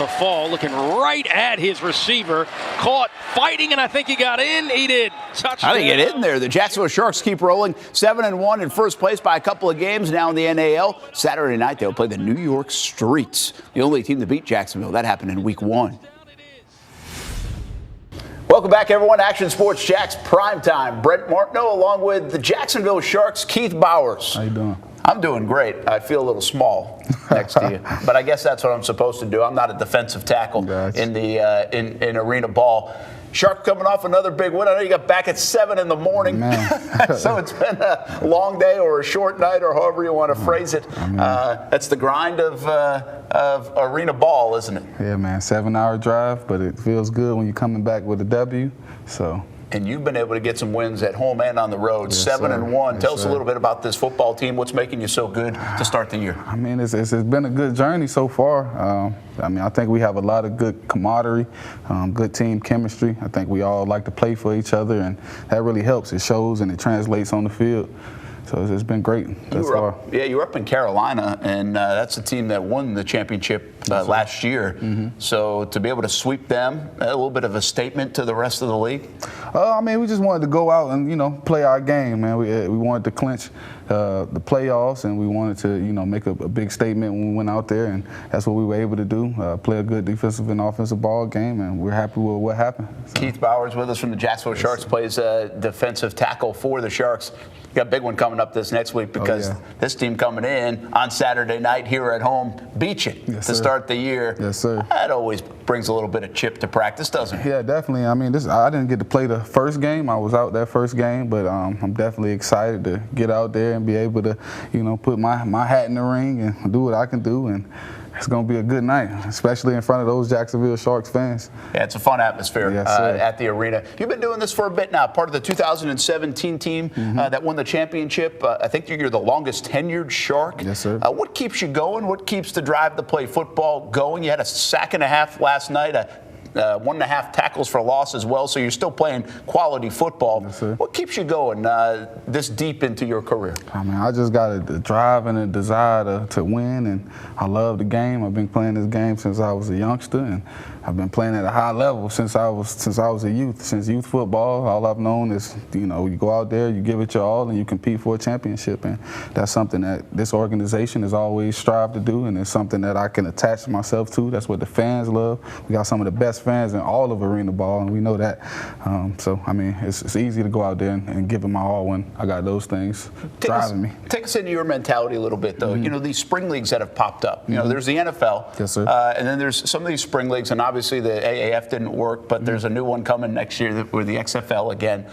the fall, looking right at his receiver. Caught fighting, and I think he got in. He did. Touchdown. I think it in there. The Jacksonville Sharks keep rolling 7-1 in first place by a couple of games now in the NAL. Saturday night, they'll play the New York Streets, the only team to beat Jacksonville. That happened in week 1. Welcome back, everyone. Action Sports Jax Primetime. Brent Martineau along with the Jacksonville Sharks, Keith Bowers. How you doing? I'm doing great. I feel a little small next to you, but I guess that's what I'm supposed to do. I'm not a defensive tackle in the in arena ball. Shark coming off another big win. I know you got back at 7 in the morning, so it's been a long day or a short night or however you want to phrase it. That's the grind of arena ball, isn't it? Yeah, man. 7-hour drive, but it feels good when you're coming back with a W. So. And you've been able to get some wins at home and on the road, 7-1. Tell us a little bit about this football team. What's making you so good to start the year? I mean, it's been a good journey so far. I mean, I think we have a lot of good camaraderie, good team chemistry. I think we all like to play for each other, and that really helps. It shows and it translates on the field. So it's been great thus far. You were up in Carolina, and that's a team that won the championship last year. So to be able to sweep them, a little bit of a statement to the rest of the league? I mean, we just wanted to go out and, play our game, man. We wanted to clinch the playoffs, and we wanted to, make a big statement when we went out there, and that's what we were able to do, play a good defensive and offensive ball game, and we're happy with what happened. So. Keith Bowers with us from the Jacksonville Sharks, plays defensive tackle for the Sharks. You got a big one coming up this next week because this team coming in on Saturday night here at home beat you to start the year. Yes, sir. That always brings a little bit of chip to practice, doesn't it? Yeah, definitely. I mean, I didn't get to play the first game. I was out that first game, but I'm definitely excited to get out there and be able to, put my hat in the ring and do what I can do. And it's going to be a good night, especially in front of those Jacksonville Sharks fans. Yeah, it's a fun atmosphere at the arena. You've been doing this for a bit now, part of the 2017 team that won the championship. I think you're the longest tenured Shark. Yes, sir. What keeps you going? What keeps the drive to play football going? You had a sack and a half last night, 1.5 tackles for loss as well, so you're still playing quality football. Yes, sir. What keeps you going this deep into your career? I mean, I just got a drive and a desire to win, and I love the game. I've been playing this game since I was a youngster, and I've been playing at a high level since I was a youth. Since youth football, all I've known is, you go out there, you give it your all, and you compete for a championship. And that's something that this organization has always strived to do, and it's something that I can attach myself to. That's what the fans love. We got some of the best fans in all of arena ball, and we know that. So, I mean, it's easy to go out there and give it my all when I got those things driving me. Take us into your mentality a little bit, though. These spring leagues that have popped up. There's the NFL. Yes, sir. And then there's some of these spring leagues, and obviously the AAF didn't work, but there's a new one coming next year with the XFL again.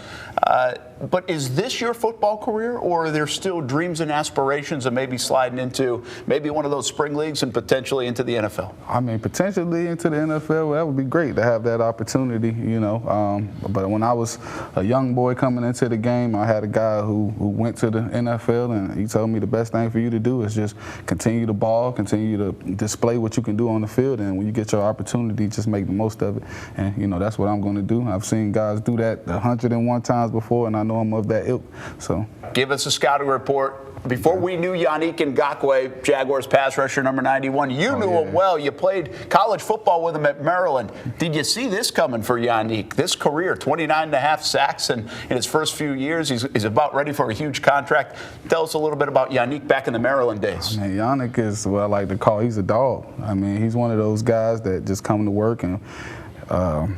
But is this your football career, or are there still dreams and aspirations of maybe sliding into maybe one of those spring leagues and potentially into the NFL? I mean, potentially into the NFL, that would be great to have that opportunity, But when I was a young boy coming into the game, I had a guy who went to the NFL, and he told me the best thing for you to do is just continue to ball, continue to display what you can do on the field, and when you get your opportunity, just make the most of it. And, that's what I'm going to do. I've seen guys do that 101 times before, and I know I'm of that ilk. So, give us a scouting report. Before we knew Yannick Ngakoue, Jaguars pass rusher number 91, you knew him well. You played college football with him at Maryland. Did you see this coming for Yannick? This career, 29.5 sacks in his first few years. He's about ready for a huge contract. Tell us a little bit about Yannick back in the Maryland days. Man, Yannick is what I like to call, he's a dog. I mean, he's one of those guys that just come to work and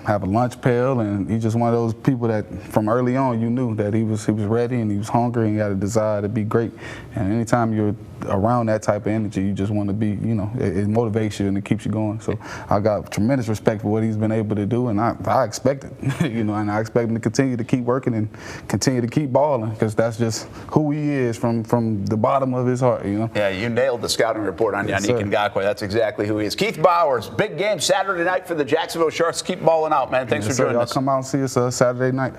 have a lunch pail, and he's just one of those people that from early on you knew that he was ready and he was hungry and he had a desire to be great. And anytime you're around that type of energy, you just want to be, it motivates you and it keeps you going. So I got tremendous respect for what he's been able to do, and I expect it, and I expect him to continue to keep working and continue to keep balling, because that's just who he is from the bottom of his heart, Yeah, you nailed the scouting report on Yannick Ngakoue. That's exactly who he is. Keith Bowers, big game Saturday night for the Jacksonville Sharks. Keep balling out, man. Thanks for joining us. Come out and see us Saturday night.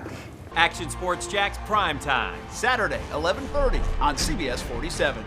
Action Sports Jax Primetime, Saturday, 11:30 on CBS 47.